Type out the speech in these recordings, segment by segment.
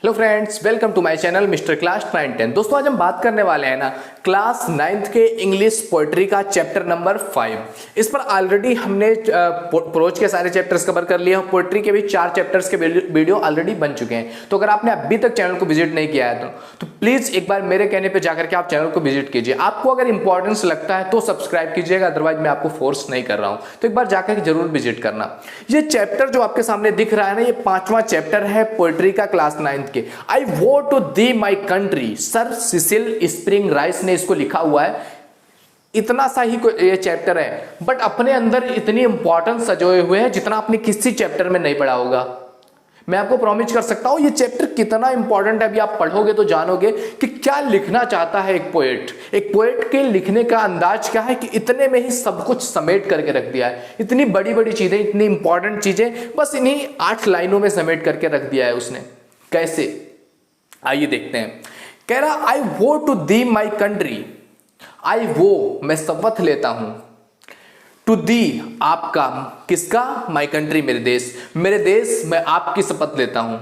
Hello friends, welcome to my channel mister class 910। दोस्तों आज हम बात करने वाले हैं ना क्लास 9th के इंग्लिश पोएट्री का चैप्टर नंबर 5। इस पर ऑलरेडी हमने प्रोज के सारे चैप्टर्स कवर कर लिए हैं। पोएट्री के भी 4 चैप्टर्स के वीडियो ऑलरेडी बन चुके हैं। तो अगर आपने अभी तक चैनल को विजिट नहीं किया है तो प्लीज एक बार मेरे कहने पर जाकर के आप चैनल को विजिट कीजिए। आपको अगर इंपॉर्टेंस लगता है तो सब्सक्राइब कीजिएगा, अदरवाइज मैं आपको फोर्स नहीं कर रहा हूं। तो एक बार जाकर के जरूर विजिट करना। ये चैप्टर जो आपके सामने दिख रहा है ना, ये 5वां चैप्टर है पोएट्री का क्लास 9th के। I vow to thee my country, sir Cecil Spring Rice ने इसको लिखा हुआ है। इतना सा ही ये चैप्टर है, बट अपने अंदर इतनी इंपॉर्टेंस सजोए हुए हैं जितना आपने किसी चैप्टर में नहीं पढ़ा होगा। मैं आपको प्रॉमिस कर सकता हूं ये चैप्टर कितना इंपॉर्टेंट है। अभी आप पढ़ोगे तो जानोगे कि क्या लिखना चाहता है एक पोएट। एक पोएट के लिखने का अंदाज क्या है कि इतने में ही सब कुछ समेट करके रख दिया है। इतनी बड़ी बड़ी चीजें, इतनी इंपॉर्टेंट चीजें बस इन्हीं 8 लाइनों में समेट करके रख दिया है उसने। कैसे, आइए देखते हैं। कह रहा आई vow to thee my country, I vow मैं शपथ लेता हूं, टू दी आपका, किसका, माई कंट्री मेरे देश, मेरे देश मैं आपकी शपथ लेता हूं।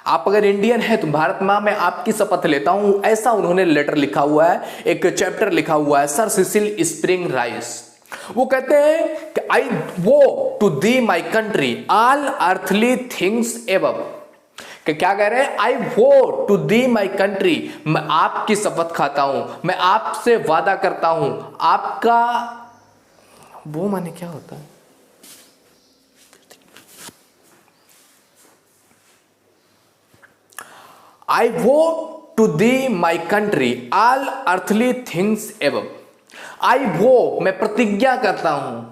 आप अगर इंडियन है तो भारत मां मैं आपकी शपथ लेता हूं। ऐसा उन्होंने लेटर लिखा हुआ है, एक चैप्टर लिखा हुआ है, सर सिसिल स्प्रिंग राइस। वो कहते हैं कि I vow to thee my country all earthly things above. कि क्या कह रहे हैं, आई vow to thee my country, मैं आपकी शपथ खाता हूं, मैं आपसे वादा करता हूं। आपका वो माने क्या होता है, I vow to thee my country all earthly things above. I vow मैं प्रतिज्ञा करता हूं,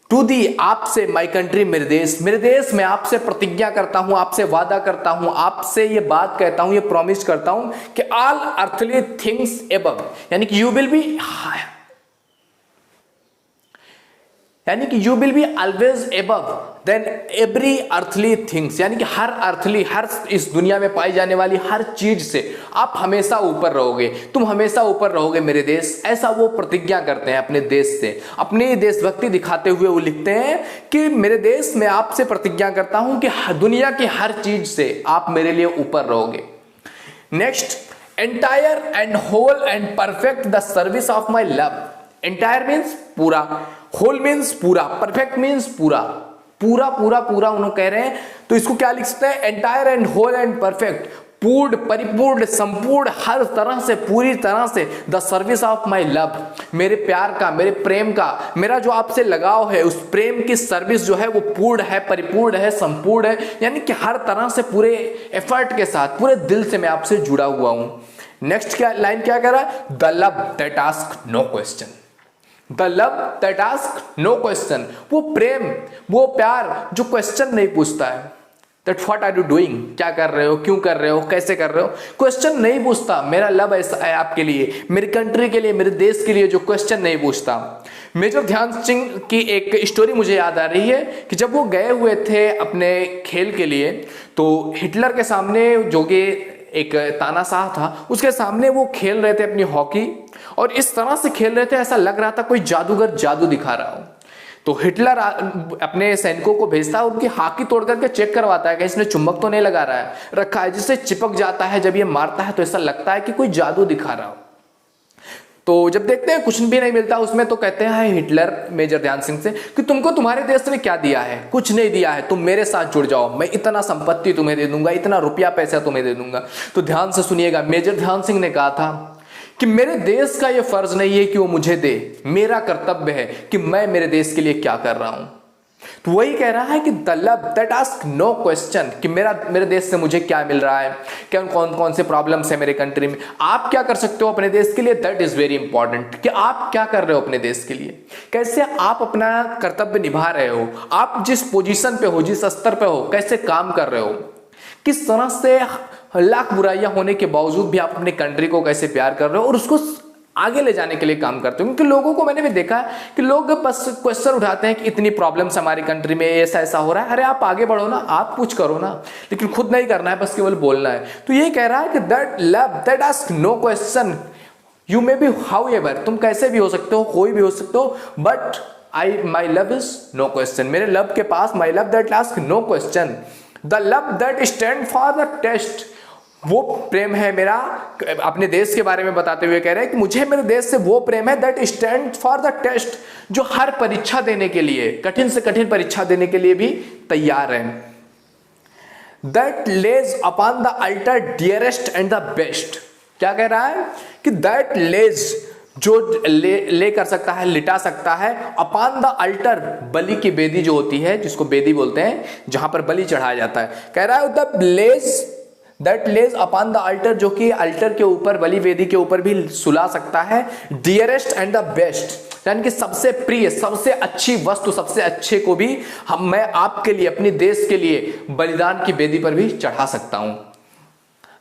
टू दी आपसे, माई कंट्री मेरे देश मैं आपसे प्रतिज्ञा करता हूं, आपसे वादा करता हूं, आपसे ये बात कहता हूं, ये प्रॉमिस करता हूं कि ऑल अर्थली थिंग्स एबव, यानी कि you will be always above than every earthly things, यानी कि हर अर्थली, हर इस दुनिया में पाई जाने वाली हर चीज से आप हमेशा ऊपर रहोगे, तुम हमेशा ऊपर रहोगे मेरे देश। ऐसा वो प्रतिज्ञा करते हैं अपने देश से। अपनी देशभक्ति दिखाते हुए वो लिखते हैं कि मेरे देश मैं आपसे प्रतिज्ञा करता हूं कि दुनिया की हर चीज से आप मेरे लिए ऊपर रहोगे। Next, entire and whole and perfect the service of my love. Entire means पूरा, होल मीन्स पूरा, परफेक्ट मीन्स पूरा, पूरा पूरा पूरा उन्होंने कह रहे हैं। तो इसको क्या लिख सकते हैं, entire and whole and perfect, पूर्ण, परिपूर्ण, संपूर्ण, हर तरह से, पूरी तरह से, the service of my love, मेरे प्यार का, मेरे प्रेम का, मेरा जो आपसे लगाव है उस प्रेम की सर्विस जो है वो पूर्ण है, परिपूर्ण है, संपूर्ण है, यानी कि हर तरह से पूरे एफर्ट के साथ, पूरे दिल से मैं आपसे जुड़ा हुआ हूं। नेक्स्ट क्या लाइन क्या कह रहा है, the love that ask no question, the love that ask no question, वो प्रेम, वो प्यार जो क्वेश्चन नहीं पूछता है। That what are you doing, क्या कर रहे हो, क्यों कर रहे हो, कैसे कर रहे हो, क्वेश्चन नहीं पूछता। मेरा लव ऐसा है आपके लिए, मेरी कंट्री के लिए, मेरे देश के लिए, जो क्वेश्चन नहीं पूछता। मेजर ध्यान सिंह की एक स्टोरी मुझे याद आ रही है कि जब वो गए हुए थे अपने खेल के लिए, तो हिटलर के सामने, जो कि एक तानाशाह था, उसके सामने वो खेल रहे थे अपनी हॉकी, और इस तरह से खेल रहे थे ऐसा लग रहा था कोई जादूगर जादू दिखा रहा हो। तो हिटलर अपने सैनिकों को भेजता है, उनकी हॉकी तोड़ करके चेक करवाता है कि इसने चुंबक तो नहीं लगा रहा है, रखा है, जिससे चिपक जाता है। जब ये मारता है तो ऐसा लगता है कि कोई जादू दिखा रहा हो। तो जब देखते हैं कुछ भी नहीं मिलता उसमें, तो कहते हैं हिटलर मेजर ध्यान सिंह से कि तुमको तुम्हारे देश ने क्या दिया है, कुछ नहीं दिया है, तुम मेरे साथ जुड़ जाओ, मैं इतना संपत्ति तुम्हें दे दूंगा, इतना रुपया पैसा तुम्हें दे दूंगा। तो ध्यान से सुनिएगा, मेजर ध्यान सिंह ने कहा था कि मेरे देश का यह फर्ज नहीं है कि वो मुझे दे, मेरा कर्तव्य है कि मैं मेरे देश के लिए क्या कर रहा हूं। तो वही कह रहा है कि the love that ask no question, कि मेरे देश से मुझे क्या मिल रहा है, क्या कौन कौन से प्रॉब्लम्स है मेरे कंट्री में, आप क्या कर सकते हो अपने देश के लिए, दैट इज वेरी इंपॉर्टेंट। कि आप क्या कर रहे हो अपने देश के लिए, कैसे आप अपना कर्तव्य निभा रहे हो, आप जिस पोजीशन पे हो, जिस स्तर पे हो, कैसे काम कर रहे हो, किस तरह से लाख बुराइयां होने के बावजूद भी आप अपने कंट्री को कैसे प्यार कर रहे हो और उसको आगे ले जाने के लिए काम करते हो। क्योंकि लोगों को मैंने भी देखा है कि लोग बस क्वेश्चन उठाते हैं कि इतनी प्रॉब्लम्स हमारी कंट्री में, ऐसा ऐसा हो रहा है। अरे आप आगे बढ़ो ना, आप कुछ करो ना, लेकिन खुद नहीं करना है, बस केवल बोलना है। तो ये कह रहा है कि that love that ask no question, you may be however, तुम कैसे भी हो सकते हो, कोई भी हो सकते हो, but my love is no question, मेरे लव के पास, my love that ask no question, the love that stand for the test, वो प्रेम है मेरा, अपने देश के बारे में बताते हुए कह रहे हैं कि मुझे मेरे देश से वो प्रेम है that stand for the test, जो हर परीक्षा देने के लिए, कठिन से कठिन परीक्षा देने के लिए भी तैयार है। That lays upon the altar dearest and the best, क्या कह रहा है कि दैट लेज, जो ले कर सकता है, लिटा सकता है, अपॉन द अल्टर, बलि की बेदी जो होती है, जिसको बेदी बोलते हैं, जहां पर बलि चढ़ाया जाता है, कह रहा है the Lay's that lays upon the altar, जो कि अल्टर के ऊपर, बलि वेदी के ऊपर भी सुला सकता है, डियरेस्ट एंड द बेस्ट, यानी कि सबसे प्रिय, सबसे अच्छी वस्तु, सबसे अच्छे को भी मैं आपके लिए, अपने देश के लिए बलिदान की बेदी पर भी चढ़ा सकता हूं।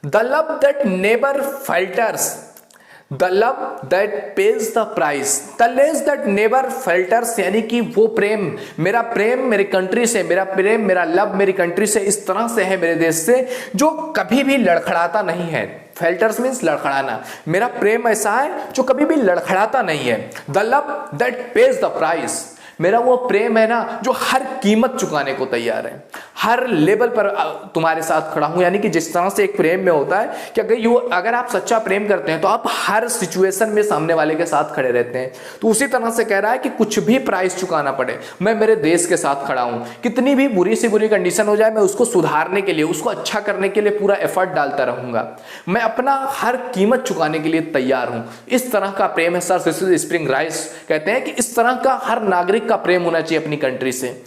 The love that never falters, the love that pays the price, the Lay's that never falters, यानी कि वो प्रेम, मेरा प्रेम मेरी कंट्री से, मेरा प्रेम, मेरा लव मेरी कंट्री से इस तरह से है, मेरे देश से, जो कभी भी लड़खड़ाता नहीं है। फाल्टर्स मीन्स लड़खड़ाना, मेरा प्रेम ऐसा है जो कभी भी लड़खड़ाता नहीं है। The love that pays the price, मेरा वो प्रेम है ना जो हर कीमत चुकाने को तैयार है, हर लेवल पर तुम्हारे साथ खड़ा हूं। यानी कि जिस तरह से एक प्रेम में होता है कि अगर आप सच्चा प्रेम करते हैं तो आप हर सिचुएशन में सामने वाले के साथ खड़े रहते हैं, तो उसी तरह से कह रहा है कि कुछ भी प्राइस चुकाना पड़े, मैं मेरे देश के साथ खड़ा हूं, कितनी भी बुरी से बुरी कंडीशन हो जाए, मैं उसको सुधारने के लिए, उसको अच्छा करने के लिए पूरा एफर्ट डालता रहूंगा, मैं अपना हर कीमत चुकाने के लिए तैयार हूं। इस तरह का प्रेम है सर सिसिल स्प्रिंग राइस कहते हैं कि इस तरह का हर नागरिक का प्रेम होना चाहिए अपनी कंट्री से।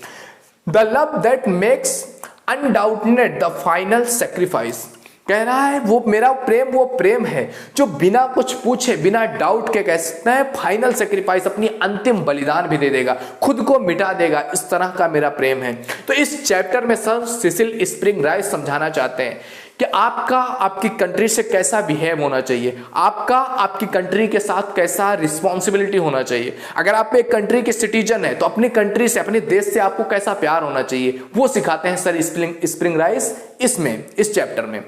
The love that makes undoubted the final sacrifice, कह रहा है वो मेरा प्रेम वो प्रेम है जो बिना कुछ पूछे, बिना डाउट के कह सकते हैं फाइनल सेक्रीफाइस, अपनी अंतिम बलिदान भी दे देगा, खुद को मिटा देगा, इस तरह का मेरा प्रेम है। तो इस चैप्टर में सर सिसिल स्प्रिंग राइस समझाना चाहते हैं कि आपका आपकी कंट्री से कैसा बिहेव होना चाहिए, आपका आपकी कंट्री के साथ कैसा रिस्पॉन्सिबिलिटी होना चाहिए। अगर आप एक कंट्री के सिटीजन है तो अपनी कंट्री से, अपने देश से आपको कैसा प्यार होना चाहिए, वो सिखाते हैं सर स्प्रिंग राइस इसमें, इस चैप्टर में।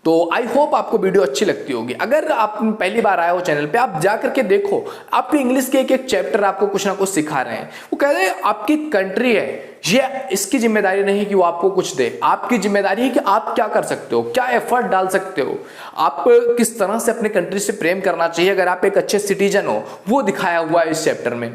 तो आई होप आपको वीडियो अच्छी लगती होगी। अगर आप पहली बार आए हो चैनल पे, आप जाकर के देखो, आपके इंग्लिश के एक एक चैप्टर आपको कुछ ना कुछ सिखा रहे हैं। वो कह रहे हैं आपकी कंट्री है, ये इसकी जिम्मेदारी नहीं कि वो आपको कुछ दे, आपकी जिम्मेदारी है कि आप क्या कर सकते हो, क्या एफर्ट डाल सकते हो, आप किस तरह से अपने कंट्री से प्रेम करना चाहिए अगर आप एक अच्छे सिटीजन हो, वो दिखाया हुआ है इस चैप्टर में।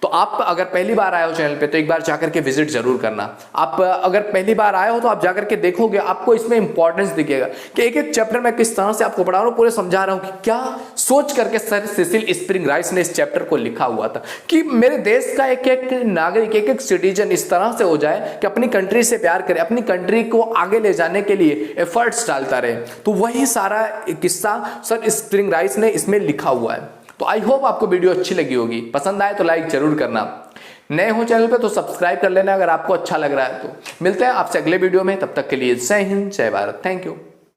तो आप अगर पहली बार आए हो चैनल पे तो एक बार जाकर के विजिट जरूर करना। आप अगर पहली बार आए हो तो आप जाकर के देखोगे, आपको इसमें इंपॉर्टेंस दिखेगा कि एक एक चैप्टर में किस तरह से आपको पढ़ा रहा हूं, पूरे समझा रहा हूं कि क्या सोच करके सर सिसिल स्प्रिंग राइस ने इस चैप्टर को लिखा हुआ था कि मेरे देश का एक एक नागरिक, एक एक सिटीजन इस तरह से हो जाए कि अपनी कंट्री से प्यार करे, अपनी कंट्री को आगे ले जाने के लिए एफर्ट्स डालता रहे। तो वही सारा किस्सा सर स्प्रिंग राइस ने इसमें लिखा हुआ है। तो आई होप आपको वीडियो अच्छी लगी होगी, पसंद आए तो लाइक जरूर करना, नए हो चैनल पे तो सब्सक्राइब कर लेना अगर आपको अच्छा लग रहा है तो। मिलते हैं आपसे अगले वीडियो में, तब तक के लिए जय हिंद जय भारत, थैंक यू।